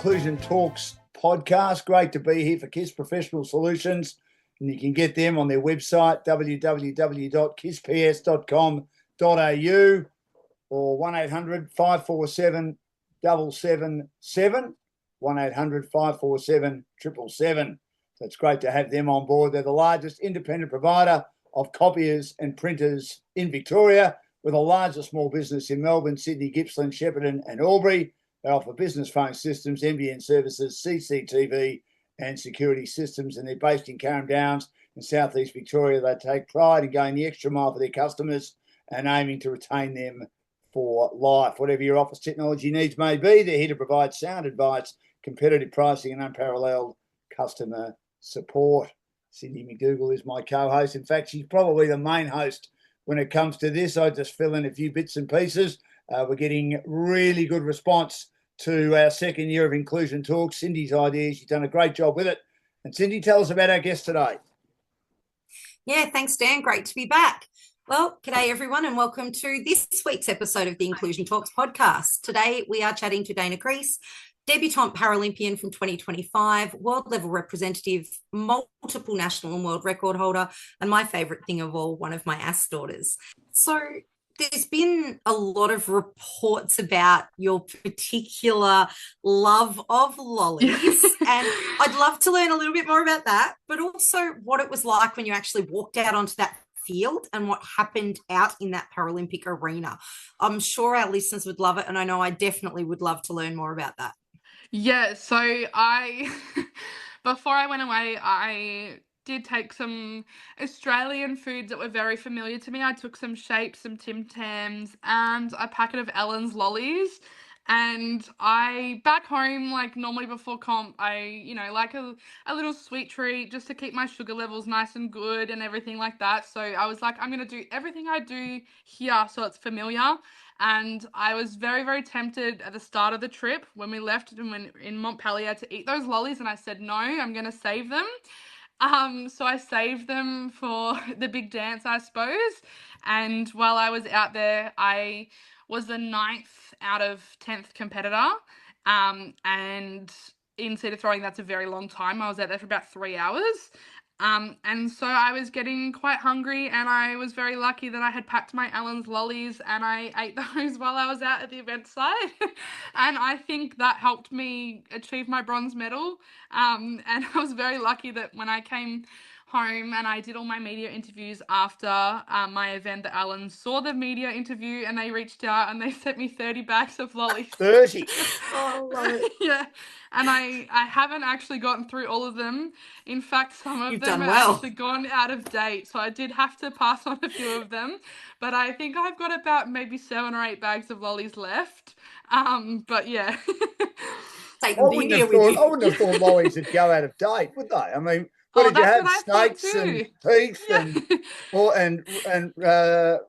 Inclusion Talks podcast. Great to be here for Kiss Professional Solutions. And you can get them on their website, www.kissps.com.au or 1-800-547-777, 1-800-547-777. So it's great to have them on board. They're the largest independent provider of copiers and printers in Victoria. We're the largest small business in Melbourne, Sydney, Gippsland, Shepparton and Albury. They offer business phone systems, NBN services, CCTV and security systems, and they're based in Carrum Downs in southeast Victoria. They take pride in going the extra mile for their customers and aiming to retain them for life. Whatever your office technology needs may be, they're here to provide sound advice, competitive pricing and unparalleled customer support. Cindy McDougall is my co-host. In fact, she's probably the main host when it comes to this. I just fill in a few bits and pieces. We're getting really good response to our second year of Inclusion Talks. Cindy's idea, she's done a great job with it. And Cindy, tell us about our guest today. Yeah, thanks, Dan. Great to be back. Well, g'day everyone and welcome to this week's episode of the Inclusion Talks podcast. Today we are chatting to Dayna Crees, debutante Paralympian from 2025, world level representative, multiple national and world record holder, and my favourite thing of all, one of my AS daughters. So there's been a lot of reports about your particular love of lollies, and I'd love to learn a little bit more about that, but also what it was like when you actually walked out onto that field and what happened out in that Paralympic arena. I'm sure our listeners would love it, and I know I definitely would love to learn more about that. Yeah, so before I went away, I did take some Australian foods that were very familiar to me. I took some shapes, some Tim Tams, and a packet of Ellen's lollies. And back home, like normally before comp, I like a little sweet treat just to keep my sugar levels nice and good and everything like that. So I was like, I'm going to do everything I do here so it's familiar. And I was very, very tempted at the start of the trip when we left and when in Montpellier to eat those lollies. And I said, no, I'm going to save them. So I saved them for the big dance, I suppose. And while I was out there, I was the 9th out of 10th competitor. And in cedar throwing, that's a very long time. I was out there for about 3 hours. And so I was getting quite hungry, and I was very lucky that I had packed my Allen's lollies and I ate those while I was out at the event site. And I think that helped me achieve my bronze medal. And I was very lucky that when I came home and I did all my media interviews after my event, that Alan saw the media interview and they reached out and they sent me 30 bags of lollies. 30? Oh, love it. Yeah, and I haven't actually gotten through all of them. In fact, some of them are actually gone out of date, so I did have to pass on a few of them. But I think I've got about maybe 7 or 8 bags of lollies left. But yeah. I wouldn't have thought lollies would go out of date, would they? I mean, what did you have? Snakes and teeth and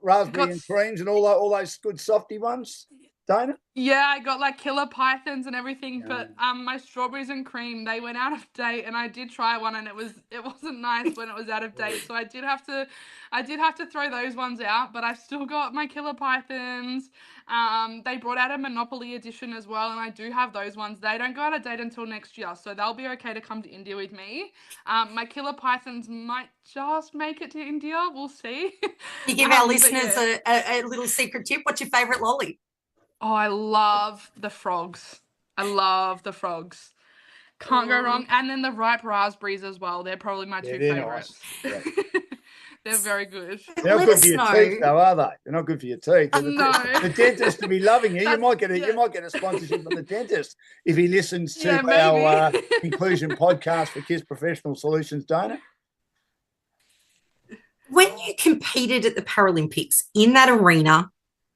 raspberry and creams and all those good softy ones, Dayna? Yeah, I got like killer pythons and everything, but my strawberries and cream, they went out of date, and I did try one and it wasn't nice when it was out of date, so I did have to throw those ones out, but I've still got my killer pythons. They brought out a Monopoly edition as well, and I do have those ones. They don't go out of date until next year, so they'll be okay to come to India with me. My killer pythons might just make it to India. We'll see. You give our listeners a little secret tip. What's your favourite lolly? Oh, I love the frogs. Can't go wrong. And then the ripe raspberries as well. They're probably my two favourites. Nice. Yeah. They're very good. They're not good for your teeth, though, are they? They're not good for your teeth. No. The dentist to be loving you. You might get a sponsorship from the dentist if he listens to our inclusion podcast for Kiss Professional Solutions, Dayna. When you competed at the Paralympics in that arena,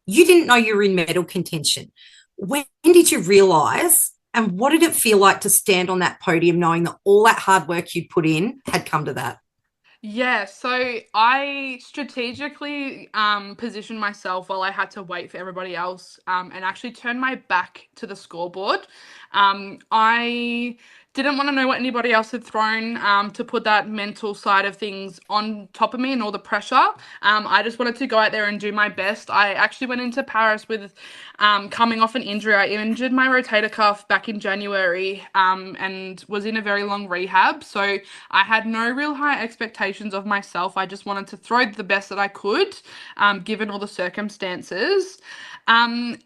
you didn't know you were in medal contention. When did you realise, and what did it feel like to stand on that podium knowing that all that hard work you'd put in had come to that? Yeah, so I strategically positioned myself while I had to wait for everybody else and actually turn my back to the scoreboard. I didn't want to know what anybody else had thrown to put that mental side of things on top of me and all the pressure. I just wanted to go out there and do my best. I actually went into Paris with coming off an injury. I injured my rotator cuff back in January and was in a very long rehab. So I had no real high expectations of myself. I just wanted to throw the best that I could, given all the circumstances. And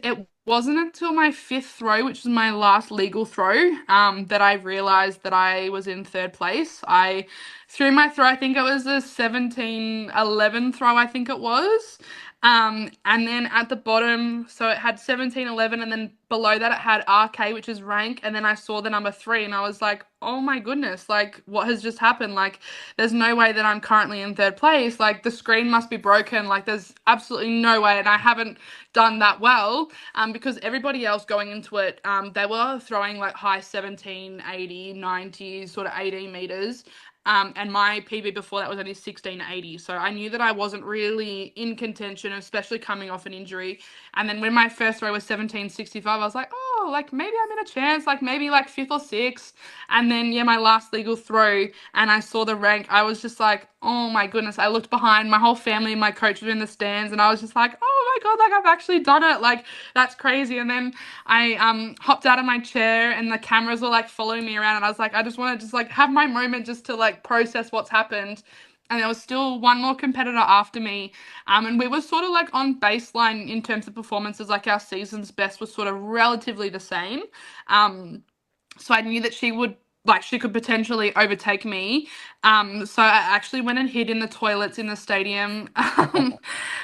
it wasn't until my fifth throw, which was my last legal throw, that I realized that I was in third place. I threw my throw, I think it was a 17-11 throw, I think it was. And then at the bottom, so it had 17-11, and then below that it had RK, which is rank, and then I saw the number 3, and I was like, oh my goodness, like, what has just happened? Like, there's no way that I'm currently in third place. Like, the screen must be broken. Like, there's absolutely no way, and I haven't done that well, because everybody else going into it, they were throwing like high 17, 80, 90, sort of 18 meters. And my PB before that was only 16.80. So I knew that I wasn't really in contention, especially coming off an injury. And then when my first throw was 17.65, I was like, oh, like maybe I'm in a chance, like maybe like 5th or 6th. And then, yeah, my last legal throw and I saw the rank, I was just like, oh my goodness. I looked behind, my whole family and my coach were in the stands, and I was just like, oh my God, like I've actually done it. Like, that's crazy. And then I hopped out of my chair and the cameras were like following me around, and I was like, I just want to just like have my moment just to like process what's happened. And there was still one more competitor after me, and we were sort of like on baseline in terms of performances. Like, our season's best was sort of relatively the same, so I knew that she could potentially overtake me. So I actually went and hid in the toilets in the stadium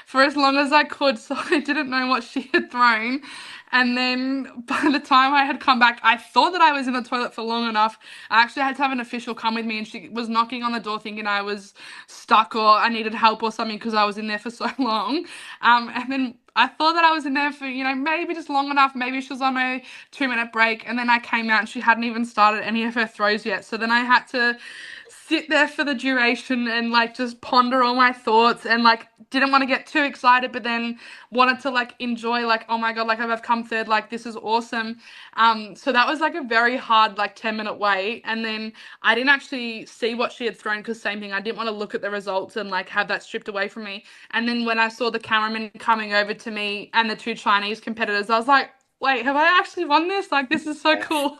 for as long as I could, so I didn't know what she had thrown. And then by the time I had come back, I thought that I was in the toilet for long enough. I actually had to have an official come with me, and she was knocking on the door thinking I was stuck or I needed help or something because I was in there for so long. And then I thought that I was in there for, maybe just long enough. Maybe she was on a 2-minute break, and then I came out and she hadn't even started any of her throws yet. So then I had to sit there for the duration and like just ponder all my thoughts, and like didn't want to get too excited, but then wanted to like enjoy, like, oh my God, like I've come third, like this is awesome. So that was like a very hard like 10-minute wait, and then I didn't actually see what she had thrown because same thing, I didn't want to look at the results and like have that stripped away from me. And then when I saw the cameraman coming over to me and the 2 Chinese competitors, I was like, wait, have I actually won this? Like, this is so cool.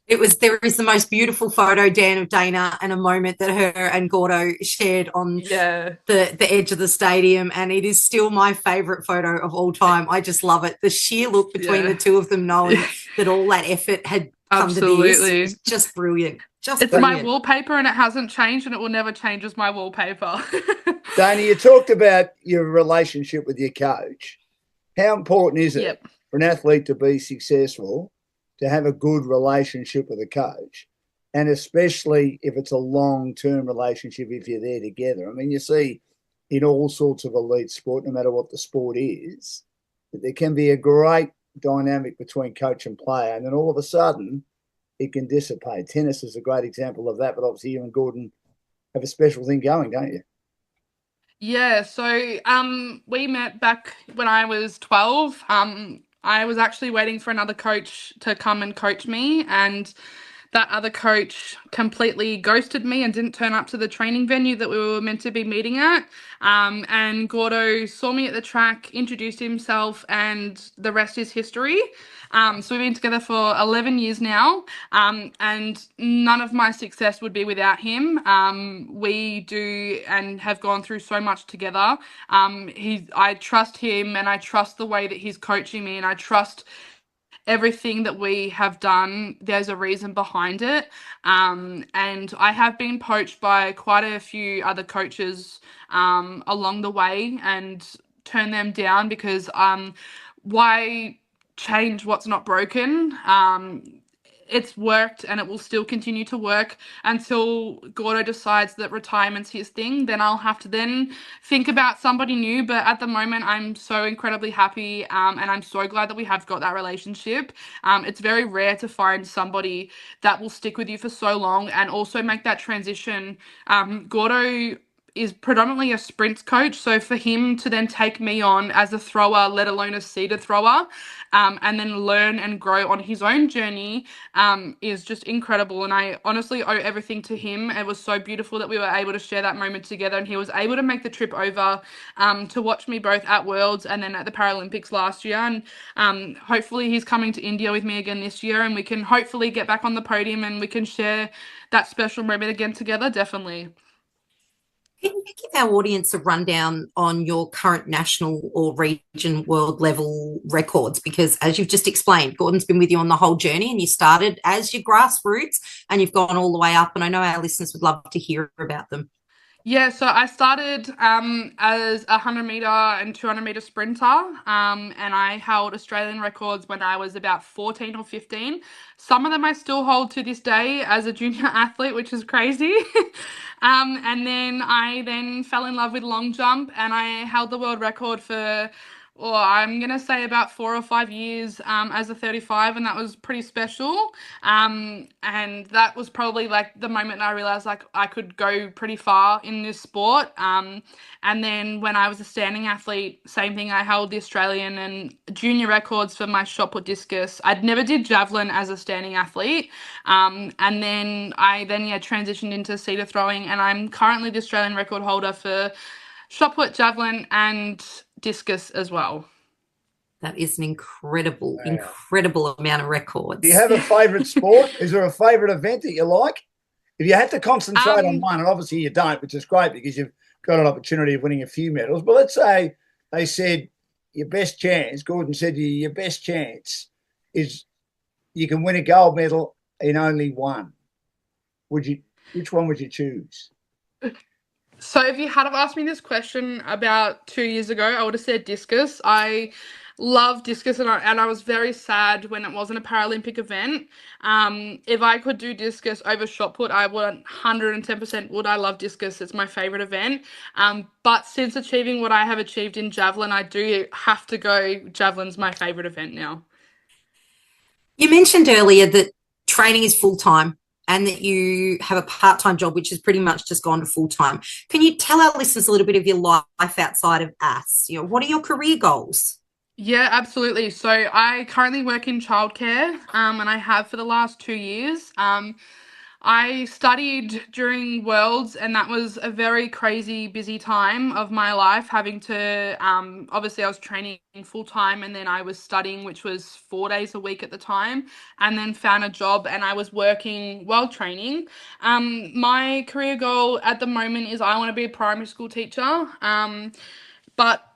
There is the most beautiful photo, Dan, of Dayna, and a moment that her and Gordo shared on the edge of the stadium, and it is still my favourite photo of all time. I just love it. The sheer look between the two of them, knowing that all that effort had come to this, is just brilliant. It's my wallpaper, and it hasn't changed, and it will never change as my wallpaper. Dayna, you talked about your relationship with your coach. How important is it for an athlete to be successful to have a good relationship with a coach, and especially if it's a long-term relationship, if you're there together? I mean, you see in all sorts of elite sport, no matter what the sport is, that there can be a great dynamic between coach and player, and then all of a sudden it can dissipate. Tennis is a great example of that, but obviously you and Gordon have a special thing going, don't you? Yeah, so we met back when I was 12. I was actually waiting for another coach to come and coach me, and that other coach completely ghosted me and didn't turn up to the training venue that we were meant to be meeting at. And Gordo saw me at the track, introduced himself, and the rest is history. So we've been together for 11 years now, and none of my success would be without him. We do and have gone through so much together. I trust him, and I trust the way that he's coaching me, and I trust everything that we have done. There's a reason behind it. And I have been poached by quite a few other coaches along the way and turned them down because why change what's not broken? It's worked, and it will still continue to work until Gordo decides that retirement's his thing. Then I'll have to then think about somebody new. But at the moment, I'm so incredibly happy, and I'm so glad that we have got that relationship. It's very rare to find somebody that will stick with you for so long and also make that transition. Gordo is predominantly a sprints coach. So for him to then take me on as a thrower, let alone a seated thrower, and then learn and grow on his own journey, is just incredible. And I honestly owe everything to him. It was so beautiful that we were able to share that moment together, and he was able to make the trip over to watch me both at Worlds and then at the Paralympics last year. And hopefully he's coming to India with me again this year, and we can hopefully get back on the podium and we can share that special moment again together. Definitely. Can you give our audience a rundown on your current national or region world level records? Because as you've just explained, Gordon's been with you on the whole journey, and you started as your grassroots and you've gone all the way up. And I know our listeners would love to hear about them. Yeah, so I started as a 100-meter and 200-meter sprinter, and I held Australian records when I was about 14 or 15. Some of them I still hold to this day as a junior athlete, which is crazy. And then I fell in love with long jump, and I held the world record for, well, I'm going to say about 4 or 5 years as a 35, and that was pretty special. And that was probably like the moment I realized like I could go pretty far in this sport. And then when I was a standing athlete, same thing, I held the Australian and junior records for my shot put discus. I'd never did javelin as a standing athlete. And then I transitioned into cedar throwing, and I'm currently the Australian record holder for shot put, javelin and discus as well. That is an incredible amount of records. Do you have a favourite sport? Is there a favourite event that you like? If you had to concentrate on one, and obviously you don't, which is great because you've got an opportunity of winning a few medals, but let's say they said your best chance, Gordon said to you, your best chance is you can win a gold medal in only one. Which one would you choose? So if you had have asked me this question about 2 years ago, I would have said discus. I love discus, and I was very sad when it wasn't a Paralympic event. If I could do discus over shot put, I would 110% would. I love discus. It's my favorite event. But since achieving what I have achieved in javelin, I do have to go javelin's my favorite event now. You mentioned earlier that training is full-time and that you have a part-time job, which has pretty much just gone to full-time. Can you tell our listeners a little bit of your life outside of AS? You know, what are your career goals? Yeah, absolutely. So I currently work in childcare, and I have for the last 2 years. I studied during Worlds, and that was a very crazy, busy time of my life, having to, obviously I was training full time, and then I was studying, which was 4 days a week at the time, and then found a job, and I was working while training. My career goal at the moment is I want to be a primary school teacher, but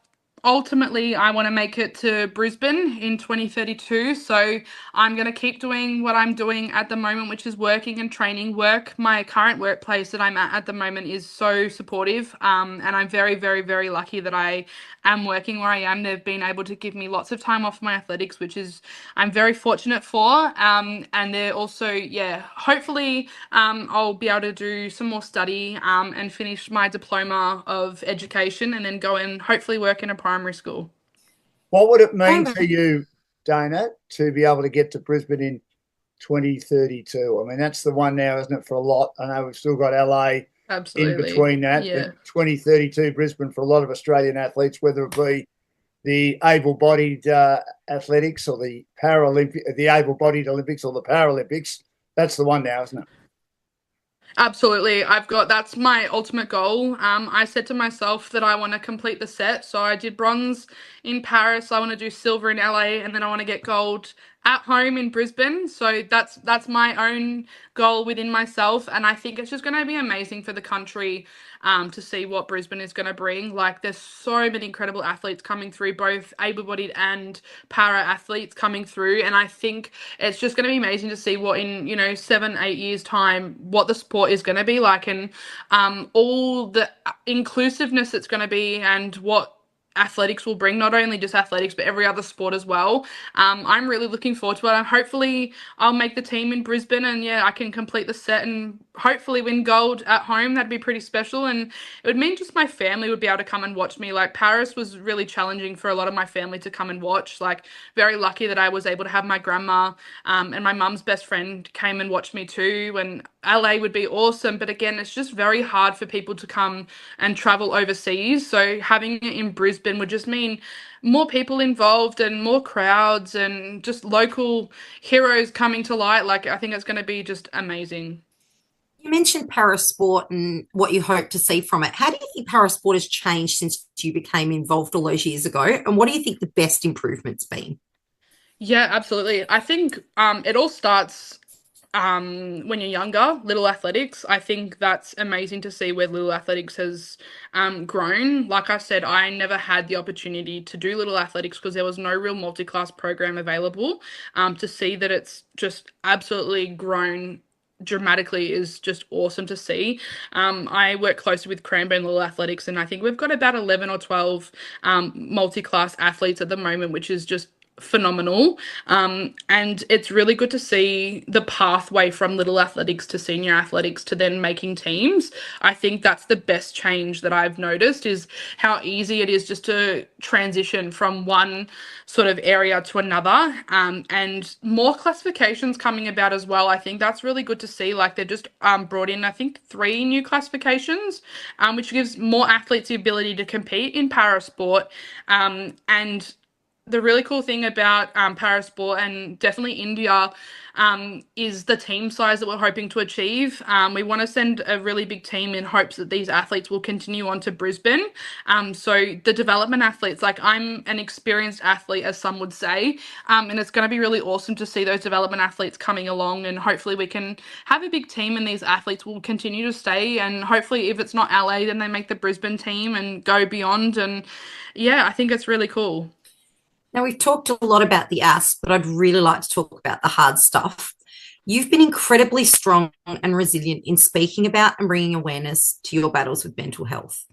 ultimately I want to make it to Brisbane in 2032. So I'm going to keep doing what I'm doing at the moment, which is working and training. My current workplace that I'm at the moment is so supportive, and I'm very, very, very lucky that I am working where I am. They've been able to give me lots of time off my athletics, which is I'm very fortunate for. And they're also, hopefully I'll be able to do some more study and finish my diploma of education, and then go and hopefully work in a primary school. What would it mean to you, Dayna, to be able to get to Brisbane in 2032? I mean, that's the one now, isn't it, for a lot? I know we've still got LA in between that. Yeah. 2032 Brisbane for a lot of Australian athletes, whether it be the able-bodied athletics or the able-bodied Olympics or the Paralympics. That's the one now, isn't it? Absolutely. That's my ultimate goal. I said to myself that I want to complete the set. So I did bronze in Paris. I want to do silver in LA, and then I want to get gold at home in Brisbane. So that's my own goal within myself. And I think it's just going to be amazing for the country to see what Brisbane is going to bring. Like, there's so many incredible athletes coming through, both able-bodied and para athletes coming through. And I think it's just going to be amazing to see what in, 7-8 years time, what the sport is going to be like, and all the inclusiveness it's going to be, and what athletics will bring, not only just athletics, but every other sport as well. I'm really looking forward to it. And hopefully I'll make the team in Brisbane, and yeah, I can complete the set and hopefully win gold at home. That'd be pretty special. And it would mean just my family would be able to come and watch me. Like Paris was really challenging for a lot of my family to come and watch. Like very lucky that I was able to have my grandma and my mum's best friend came and watched me too. And LA would be awesome. But again, it's just very hard for people to come and travel overseas. So having it in Brisbane would just mean more people involved and more crowds and just local heroes coming to light. Like I think it's going to be just amazing. You mentioned parasport and what you hope to see from it. How do you think parasport has changed since you became involved all those years ago? And what do you think the best improvement's been? Yeah, absolutely. I think it all starts when you're younger, little athletics. I think that's amazing to see where little athletics has grown. Like I said, I never had the opportunity to do little athletics because there was no real multi-class program available. To see that it's just absolutely grown dramatically is just awesome to see. I work closely with Cranbourne Little Athletics, and I think we've got about 11 or 12 multi-class athletes at the moment, which is just phenomenal. And it's really good to see the pathway from little athletics to senior athletics to then making teams. I think that's the best change that I've noticed is how easy it is just to transition from one sort of area to another. And more classifications coming about as well. I think that's really good to see. Like they've just brought in, I think, 3 new classifications, which gives more athletes the ability to compete in parasport. And the really cool thing about parasport and definitely India is the team size that we're hoping to achieve. We want to send a really big team in hopes that these athletes will continue on to Brisbane. So the development athletes, like I'm an experienced athlete, as some would say, and it's going to be really awesome to see those development athletes coming along, and hopefully we can have a big team and these athletes will continue to stay, and hopefully if it's not LA, then they make the Brisbane team and go beyond. And yeah, I think it's really cool. Now, we've talked a lot about the ass, but I'd really like to talk about the hard stuff. You've been incredibly strong and resilient in speaking about and bringing awareness to your battles with mental health.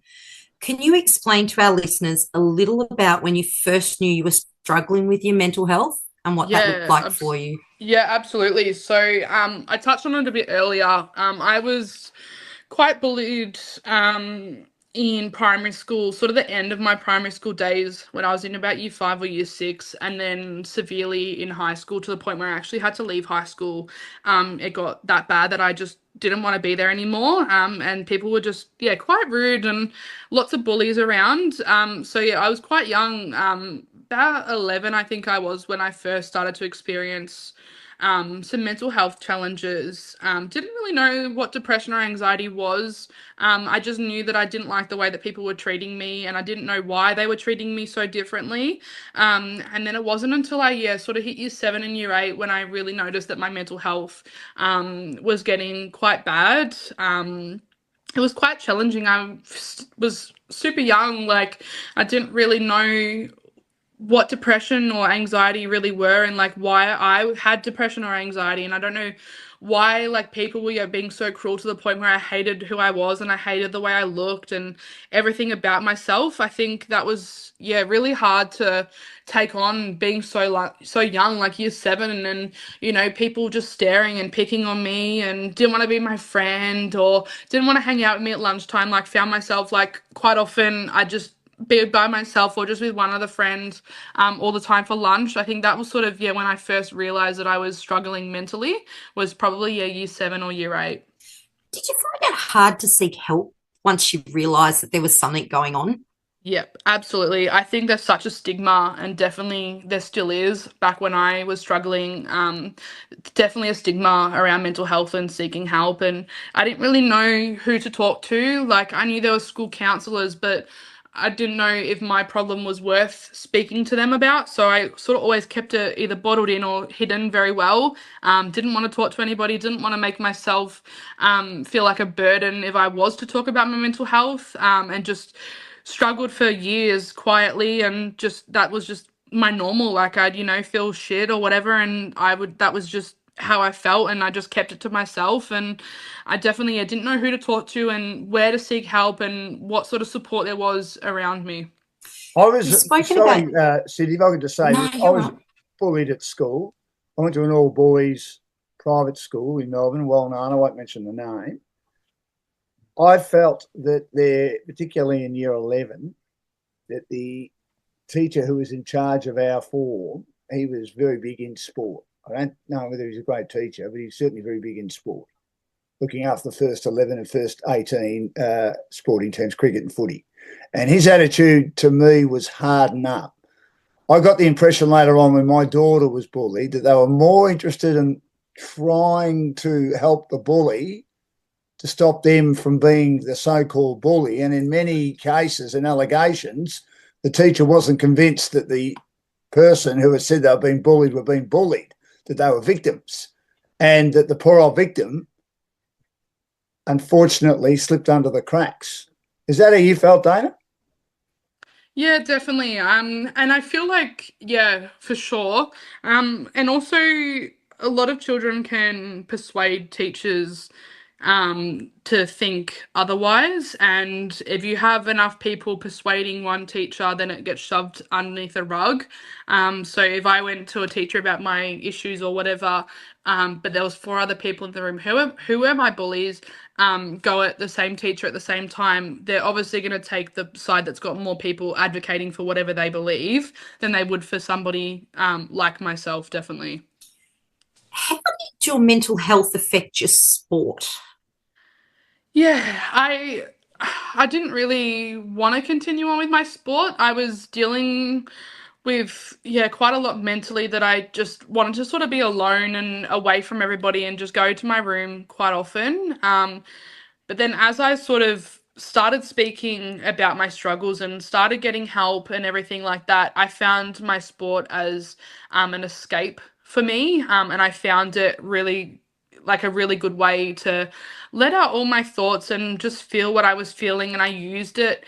Can you explain to our listeners a little about when you first knew you were struggling with your mental health and what that looked Yeah, like for you? yeah, absolutely. So, I touched on it a bit earlier. I was quite bullied in primary school, sort of the end of my primary school days when I was in about year 5 or year 6, and then severely in high school to the point where I actually had to leave high school. It got that bad that I just didn't want to be there anymore. And people were just, yeah, quite rude and lots of bullies around. So yeah, I was quite young, about 11, I think I was when I first started to experience some mental health challenges. Didn't really know what depression or anxiety was. I just knew that I didn't like the way that people were treating me, and I didn't know why they were treating me so differently. And then it wasn't until I, yeah, sort of hit year 7 and year 8 when I really noticed that my mental health was getting quite bad. It was quite challenging. I was super young, like I didn't really know what depression or anxiety really were, and like why I had depression or anxiety. And I don't know why like people were, yeah, being so cruel to the point where I hated who I was and I hated the way I looked and everything about myself. I think that was, yeah, really hard to take on being so young, like year 7, and then people just staring and picking on me and didn't want to be my friend or didn't want to hang out with me at lunchtime. Like found myself like quite often I just be by myself or just with one other friend all the time for lunch. I think that was sort of, yeah, when I first realized that I was struggling mentally was probably, yeah, year 7 or year 8. Did you find it hard to seek help once you realised that there was something going on? Yep, absolutely. I think there's such a stigma, and definitely there still is. Back when I was struggling, definitely a stigma around mental health and seeking help. And I didn't really know who to talk to. Like, I knew there were school counselors, but I didn't know if my problem was worth speaking to them about. So I sort of always kept it either bottled in or hidden very well. Didn't want to talk to anybody, didn't want to make myself feel like a burden if I was to talk about my mental health, and just struggled for years quietly, and just that was just my normal. Like I'd feel shit or whatever, and that was just how I felt, and I just kept it to myself. And I definitely, I didn't know who to talk to and where to seek help and what sort of support there was around me. I was, You've spoken sorry, about. Cindy, if I could just say No, this, I you're was right. bullied at school. I went to an all boys private school in Melbourne, well known, I won't mention the name. I felt that there, particularly in year 11, that the teacher who was in charge of our form, he was very big in sport. I don't know whether he's a great teacher, but he's certainly very big in sport, looking after the first 11 and first 18 sporting teams, cricket and footy. And his attitude to me was harden up. I got the impression later on when my daughter was bullied that they were more interested in trying to help the bully to stop them from being the so-called bully. And in many cases and allegations, the teacher wasn't convinced that the person who had said they were being bullied were being bullied, that they were victims, and that the poor old victim unfortunately slipped under the cracks. Is that how you felt, Dayna? Yeah, definitely. And I feel like, yeah, for sure. And also a lot of children can persuade teachers to think otherwise. And if you have enough people persuading one teacher, then it gets shoved underneath a rug. So if I went to a teacher about my issues or whatever, but there was four other people in the room who were my bullies, go at the same teacher at the same time, they're obviously going to take the side that's got more people advocating for whatever they believe than they would for somebody like myself, definitely. How did your mental health affect your sport? Yeah, I didn't really want to continue on with my sport. I was dealing with, yeah, quite a lot mentally, that I just wanted to sort of be alone and away from everybody and just go to my room quite often. But then as I sort of started speaking about my struggles and started getting help and everything like that, I found my sport as an escape for me. And I found it really like a really good way to let out all my thoughts and just feel what I was feeling. And I used it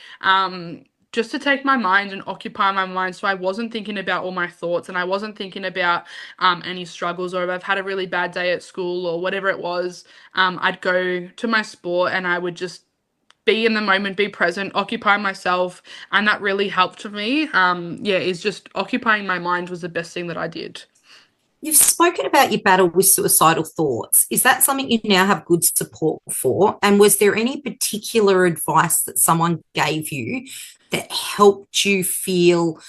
just to take my mind and occupy my mind. So I wasn't thinking about all my thoughts, and I wasn't thinking about any struggles, or if I've had a really bad day at school or whatever it was. I'd go to my sport and I would just be in the moment, be present, occupy myself, and that really helped me. Yeah, is just occupying my mind was the best thing that I did. You've spoken about your battle with suicidal thoughts. Is that something you now have good support for? And was there any particular advice that someone gave you that helped you feel,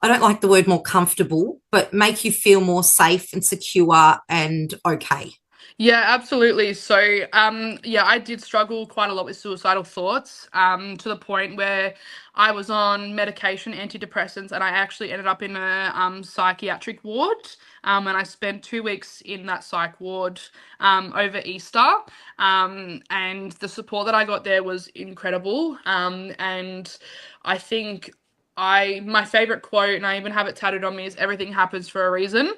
I don't like the word more comfortable, but make you feel more safe and secure and okay? Yeah, absolutely. So, yeah, I did struggle quite a lot with suicidal thoughts, to the point where I was on medication, antidepressants, and I actually ended up in a psychiatric ward. And I spent 2 weeks in that psych ward over Easter. And the support that I got there was incredible. And I think my favorite quote, and I even have it tattooed on me, is everything happens for a reason.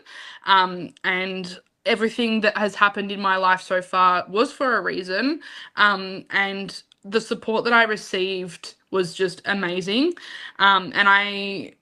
And everything that has happened in my life so far was for a reason. And the support that I received was just amazing. And I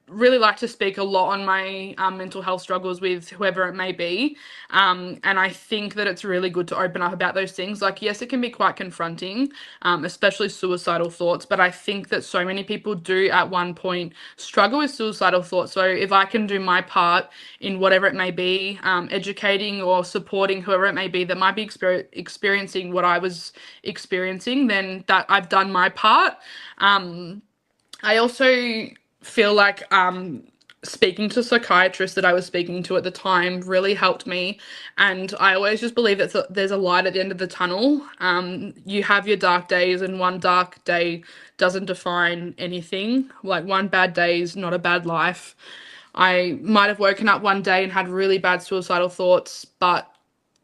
really like to speak a lot on my mental health struggles with whoever it may be. And I think that it's really good to open up about those things. Like, yes, it can be quite confronting, especially suicidal thoughts, but I think that so many people do at one point struggle with suicidal thoughts. So if I can do my part in whatever it may be, educating or supporting whoever it may be that might be experiencing what I was experiencing, then that I've done my part. I also feel like speaking to psychiatrists that I was speaking to at the time really helped me. And I always just believe that there's a light at the end of the tunnel. You have your dark days, and one dark day doesn't define anything. Like, one bad day is not a bad life. I might have woken up one day and had really bad suicidal thoughts, but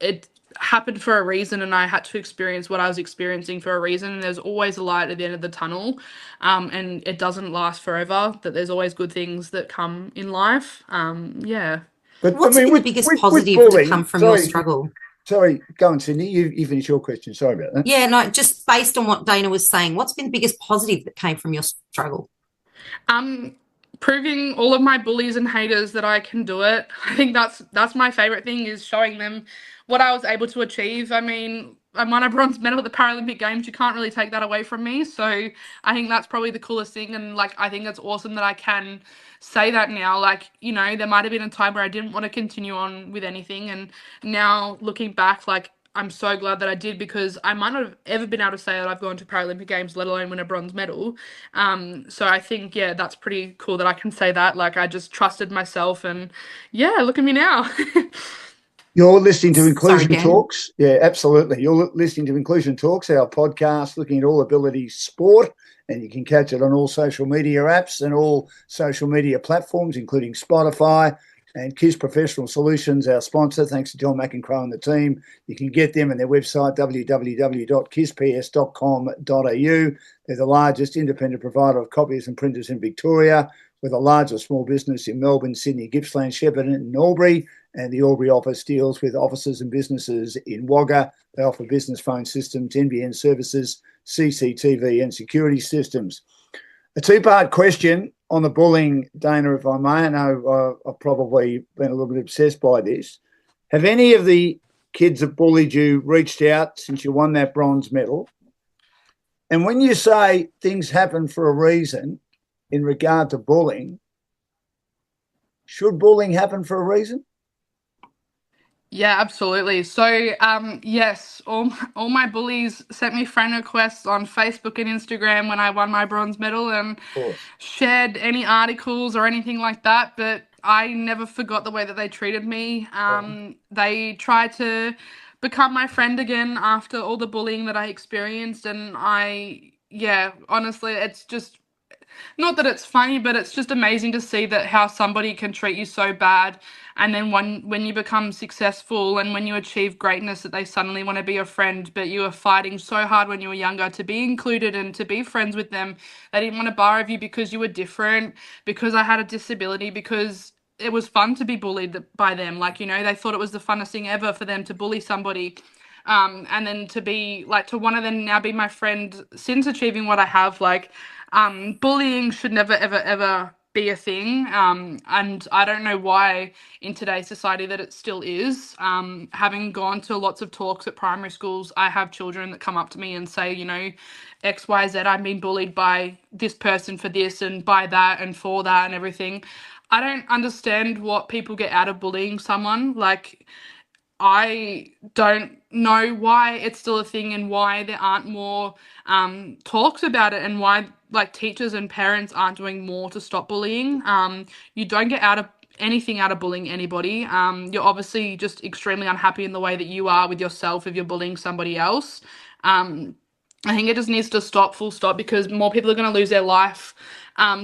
it happened for a reason, and I had to experience what I was experiencing for a reason. And there's always a light at the end of the tunnel, and it doesn't last forever. That there's always good things that come in life. Yeah. But What's I mean, been the biggest with positive to come bullying, from your struggle? sorry, go on, Cindy. You finish your question. Sorry about that. Yeah, no, just based on what Dayna was saying, what's been the biggest positive that came from your struggle? Um, Proving all of my bullies and haters that I can do it. I think that's my favorite thing, is showing them what I was able to achieve. I mean, I won a bronze medal at the Paralympic Games. You can't really take that away from me. So I think that's probably the coolest thing. And like, I think it's awesome that I can say that now. Like, you know, there might have been a time where I didn't want to continue on with anything. And now looking back, like, I'm so glad that I did, because I might not have ever been able to say that I've gone to Paralympic Games, let alone win a bronze medal. So I think, yeah, that's pretty cool that I can say that. Like, I just trusted myself, and yeah, look at me now. You're listening to Sorry, Inclusion Dan. Talks. Yeah, absolutely. You're listening to Inclusion Talks, our podcast looking at all abilities sport, and you can catch it on all social media apps and all social media platforms, including Spotify and KISS Professional Solutions, our sponsor. Thanks to John McEncrow and the team. You can get them on their website, www.kissps.com.au. They're the largest independent provider of copiers and printers in Victoria, with a large or small business in Melbourne, Sydney, Gippsland, Shepparton and Albury. And the Albury office deals with offices and businesses in Wagga. They offer business phone systems, NBN services, CCTV and security systems. A two-part question on the bullying, Dayna, if I may. I know I've probably been a little bit obsessed by this. Have any of the kids that bullied you reached out since you won that bronze medal? And when you say things happen for a reason in regard to bullying, should bullying happen for a reason? Yeah, absolutely. So, yes, all my bullies sent me friend requests on Facebook and Instagram when I won my bronze medal, and shared any articles or anything like that. But I never forgot the way that they treated me. They tried to become my friend again after all the bullying that I experienced, and yeah, honestly, it's just, not that it's funny, but it's just amazing to see that how somebody can treat you so bad, and then when you become successful and when you achieve greatness, that they suddenly want to be your friend. But you were fighting so hard when you were younger to be included and to be friends with them. They didn't want to borrow you because you were different, because I had a disability, because it was fun to be bullied by them. Like, you know, they thought it was the funnest thing ever for them to bully somebody. And then to be like, to one of them now be my friend since achieving what I have, like, bullying should never, ever, ever be a thing. And I don't know why in today's society that it still is. Having gone to lots of talks at primary schools, I have children that come up to me and say, you know, X, Y, Z, I'm being bullied by this person for this and by that and for that and everything. I don't understand what people get out of bullying someone. Like, I don't know why it's still a thing, and why there aren't more talks about it, and why like teachers and parents aren't doing more to stop bullying. You don't get anything out of bullying anybody. You're obviously just extremely unhappy in the way that you are with yourself if you're bullying somebody else. I think it just needs to stop, full stop, because more people are going to lose their life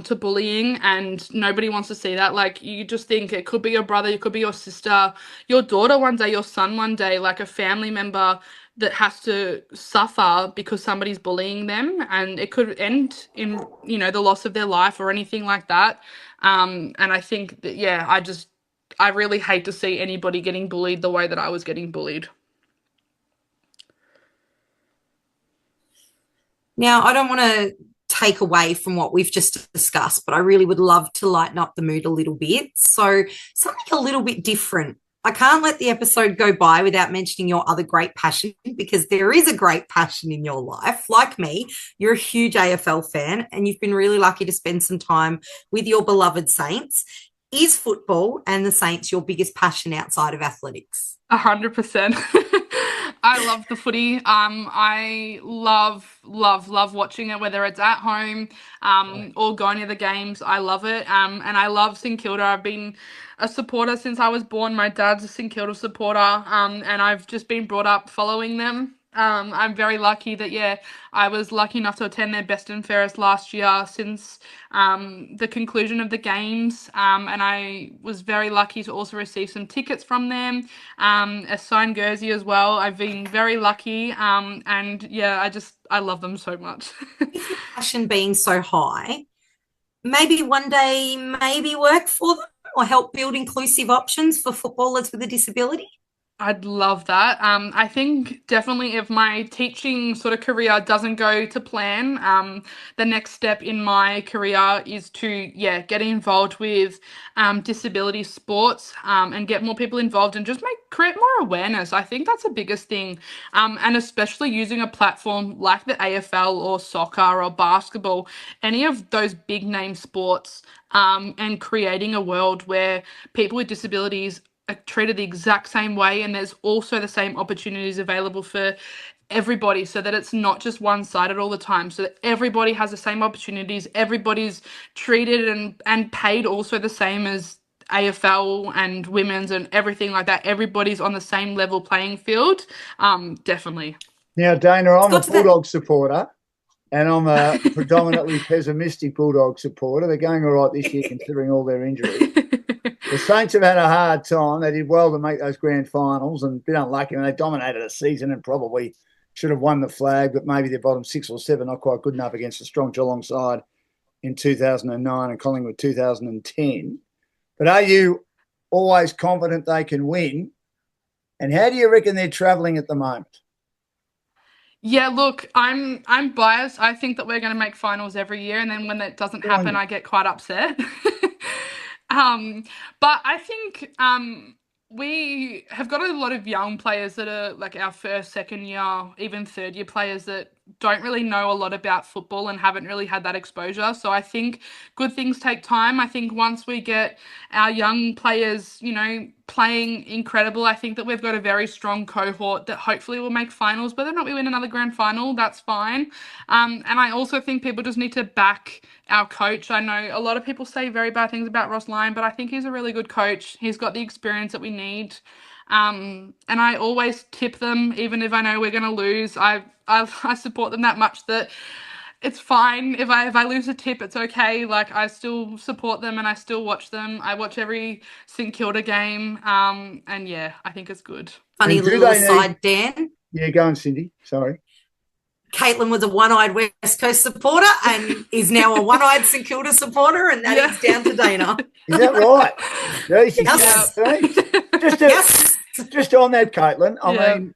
to bullying, and nobody wants to see that. Like, you just think it could be your brother, it could be your sister, your daughter one day, your son one day, like a family member that has to suffer because somebody's bullying them, and it could end in, you know, the loss of their life or anything like that. And I think that, yeah, I really hate to see anybody getting bullied the way that I was getting bullied. Now, I don't want to take away from what we've just discussed, but I really would love to lighten up the mood a little bit. So, something a little bit different. I can't let the episode go by without mentioning your other great passion, because there is a great passion in your life. Like me, you're a huge AFL fan, and you've been really lucky to spend some time with your beloved Saints. Is football and the Saints your biggest passion outside of athletics? 100%. I love the footy. I love watching it, whether it's at home or going to the games. I love it. And I love St Kilda. I've been a supporter since I was born. My dad's a St Kilda supporter, and I've just been brought up following them. I'm very lucky that, yeah, I was lucky enough to attend their best and fairest last year since the conclusion of the games, and I was very lucky to also receive some tickets from them, a signed jersey as well. I've been very lucky, and yeah, I love them so much. With your passion being so high, maybe one day work for them or help build inclusive options for footballers with a disability? I'd love that. I think definitely if my teaching sort of career doesn't go to plan, the next step in my career is to, yeah, get involved with disability sports and get more people involved and just create more awareness. I think that's the biggest thing. And especially using a platform like the AFL or soccer or basketball, any of those big name sports, and creating a world where people with disabilities are treated the exact same way, and there's also the same opportunities available for everybody, so that it's not just one-sided all the time, so that everybody has the same opportunities, everybody's treated and paid also the same as AFL and women's and everything like that. Everybody's on the same level playing field. Definitely. Now, Dayna, I'm a Got to that. Bulldog supporter, and I'm a predominantly pessimistic Bulldog supporter. They're going all right this year considering all their injuries. The Saints have had a hard time. They did well to make those grand finals and been unlucky. And they dominated a season and probably should have won the flag, but maybe their bottom 6 or 7 not quite good enough against a strong Geelong side in 2009 and Collingwood 2010. But are you always confident they can win? And how do you reckon they're travelling at the moment? Yeah, look, I'm biased. I think that we're going to make finals every year, and then when that doesn't happen, I get quite upset. um, but I think we have got a lot of young players that are like our first, second year, even third year players that don't really know a lot about football and haven't really had that exposure. So I think good things take time. I think once we get our young players, playing incredible, I think that we've got a very strong cohort that hopefully will make finals. Whether or not we win another grand final, that's fine. And I also think people just need to back our coach. I know a lot of people say very bad things about Ross Lyon, but I think he's a really good coach. He's got the experience that we need. And I always tip them, even if I know we're going to lose. I support them that much that it's fine if I lose a tip, it's okay. Like, I still support them and I still watch them. I watch every St Kilda game, and yeah, I think it's good. Funny little aside, Dan. Yeah, go on, Cindy. Sorry. Caitlin was a one-eyed West Coast supporter and is now a one-eyed St Kilda supporter, and that is down to Dayna. Is that right? Yes. Just on that, Caitlin, I mean,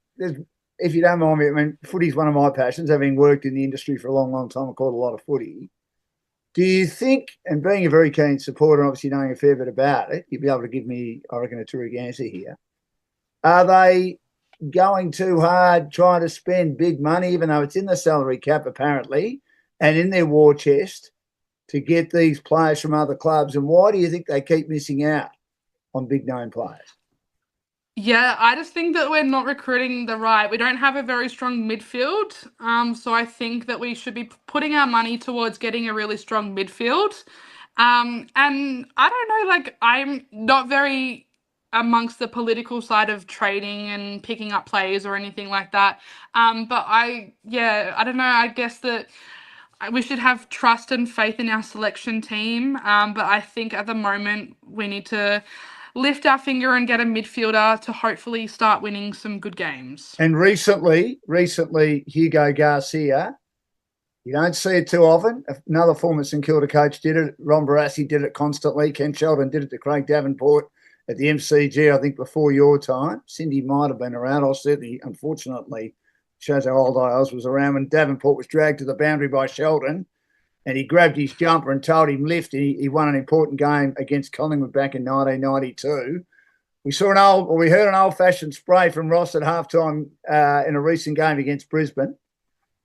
if you don't mind me, I mean, footy's one of my passions, having worked in the industry for a long, long time. I caught a lot of footy. Do you think, and being a very keen supporter, obviously knowing a fair bit about it, you'll be able to give me, I reckon, a terrific answer here. Are they going too hard trying to spend big money, even though it's in the salary cap apparently, and in their war chest, to get these players from other clubs? And why do you think they keep missing out on big name players? Yeah, I just think that we're not recruiting we don't have a very strong midfield. So I think that we should be putting our money towards getting a really strong midfield. And I don't know, like, I'm not very amongst the political side of trading and picking up players or anything like that. But I don't know, I guess that we should have trust and faith in our selection team. But I think at the moment we need to lift our finger and get a midfielder to hopefully start winning some good games. And recently, Hugo Garcia, you don't see it too often. Another former St Kilda coach did it. Ron Barassi did it constantly. Ken Sheldon did it to Craig Davenport at the MCG, I think, before your time. Cindy might have been around. I certainly, unfortunately, shows how old I was around when Davenport was dragged to the boundary by Sheldon, and he grabbed his jumper and told him lift. He won an important game against Collingwood back in 1992. We heard an old-fashioned spray from Ross at halftime in a recent game against Brisbane.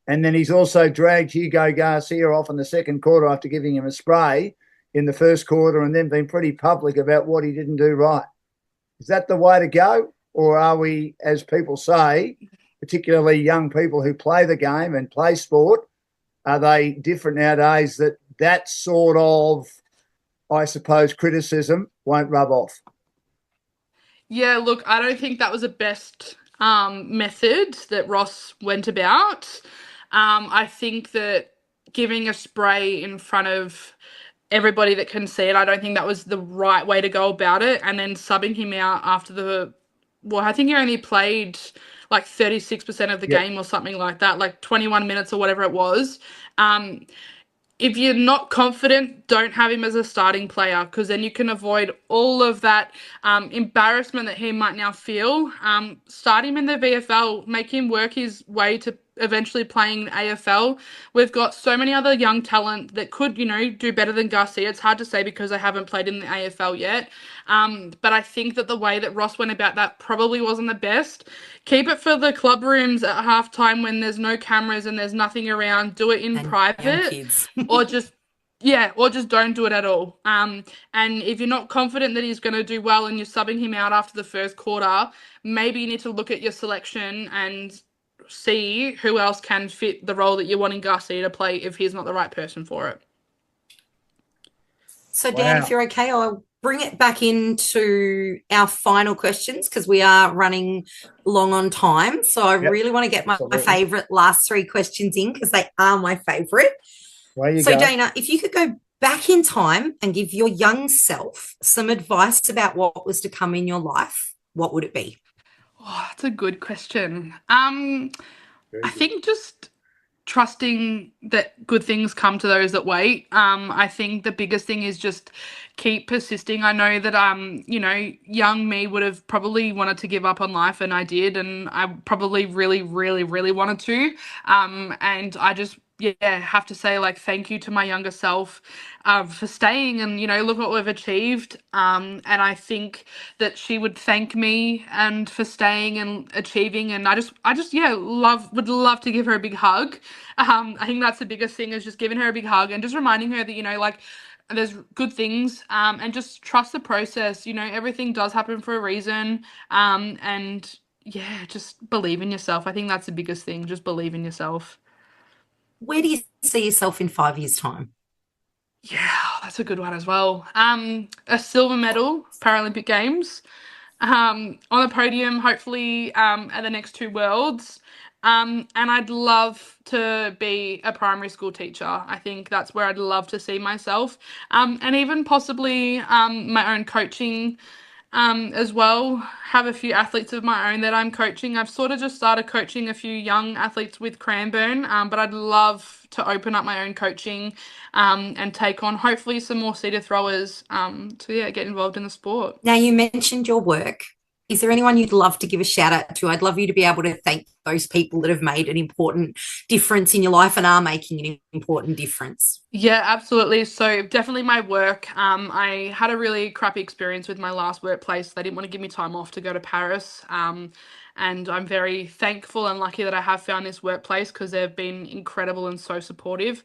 And then he's also dragged Hugo Garcia off in the second quarter after giving him a spray in the first quarter, and then been pretty public about what he didn't do right. Is that the way to go? Or are we, as people say, particularly young people who play the game and play sport, are they different nowadays that sort of, I suppose, criticism won't rub off? Yeah, look, I don't think that was the best method that Ross went about. I think that giving a spray in front of everybody that can see it, I don't think that was the right way to go about it. And then subbing him out after I think he only played like 36% of the game or something like that, like 21 minutes or whatever it was. if you're not confident, don't have him as a starting player, because then you can avoid all of that embarrassment that he might now feel. Start him in the VFL, make him work his way to eventually playing AFL. We've got so many other young talent that could, do better than Garcia. It's hard to say because I haven't played in the AFL yet. But I think that the way that Ross went about that probably wasn't the best. Keep it for the club rooms at halftime when there's no cameras and there's nothing around. Do it in And private. young kids. or just don't do it at all. And if you're not confident that he's going to do well and you're subbing him out after the first quarter, maybe you need to look at your selection and see who else can fit the role that you're wanting Garcia to play if he's not the right person for it. So, Dan, if you're okay, I'll bring it back into our final questions because we are running long on time. So I really want to get my favourite last three questions in because they are my favourite. So, Dayna, if you could go back in time and give your young self some advice about what was to come in your life, what would it be? Oh, that's a good question. I think just trusting that good things come to those that wait. I think the biggest thing is just keep persisting. I know that young me would have probably wanted to give up on life, and I did, and I probably really, really, really wanted to. And I just have to say, like, thank you to my younger self for staying, and look what we've achieved. And I think that she would thank me and for staying and achieving, and I just would love to give her a big hug. I think that's the biggest thing, is just giving her a big hug and just reminding her that there's good things, and just trust the process. Everything does happen for a reason, and just believe in yourself. I think that's the biggest thing, just believe in yourself. Where do you see yourself in 5 years' time? Yeah, that's a good one as well. A silver medal, Paralympic Games, on a podium, hopefully at the next two Worlds. And I'd love to be a primary school teacher. I think that's where I'd love to see myself. And even possibly my own coaching as well. Have a few athletes of my own that I'm coaching. I've sort of just started coaching a few young athletes with Cranbourne, but I'd love to open up my own coaching and take on hopefully some more cedar throwers to get involved in the sport. Now, you mentioned your work. Is there anyone you'd love to give a shout out to? I'd love you to be able to thank those people that have made an important difference in your life and are making an important difference. Yeah, absolutely. So definitely my work. I had a really crappy experience with my last workplace. They didn't want to give me time off to go to Paris. And I'm very thankful and lucky that I have found this workplace because they've been incredible and so supportive.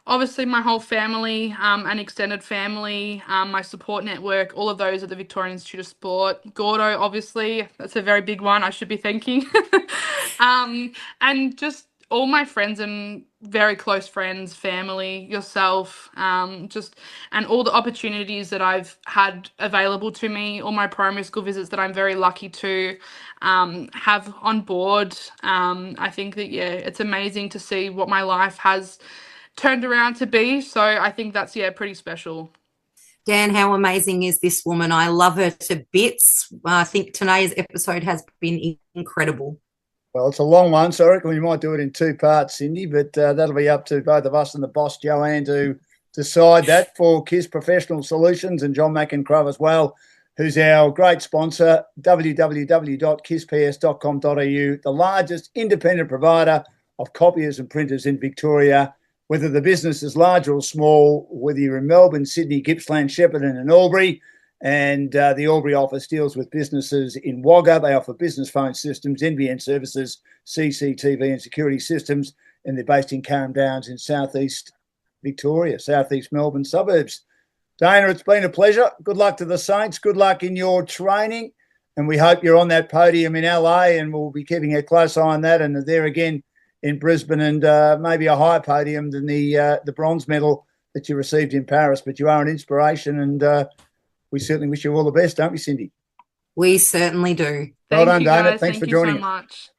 Obviously, my whole family and extended family, my support network, all of those at the Victorian Institute of Sport. Gordo, obviously, that's a very big one I should be thanking. And just all my friends and very close friends, family, yourself, and all the opportunities that I've had available to me, all my primary school visits that I'm very lucky to have on board. I think that, it's amazing to see what my life has turned around to be. So I think that's, pretty special. Dan, how amazing is this woman? I love her to bits. I think today's episode has been incredible. Well, it's a long one, so I reckon we might do it in two parts, Cindy, but that'll be up to both of us and the boss, Joanne, to decide that for KISS Professional Solutions, and John McEncrow as well, who's our great sponsor, www.kissps.com.au, the largest independent provider of copiers and printers in Victoria. Whether the business is large or small, whether you're in Melbourne, Sydney, Gippsland, Shepparton and Albury, and the Albury office deals with businesses in Wagga. They offer business phone systems, NBN services, CCTV and security systems, and they're based in Carrum Downs in southeast Victoria, southeast Melbourne suburbs. Dayna, it's been a pleasure. Good luck to the Saints. Good luck in your training, and we hope you're on that podium in LA, and we'll be keeping a close eye on that, and there again in Brisbane, and maybe a higher podium than the bronze medal that you received in Paris. But you are an inspiration, and we certainly wish you all the best, don't we, Cindy? We certainly do. Well done, Dayna. Guys. Thanks Thank for joining you so us. much.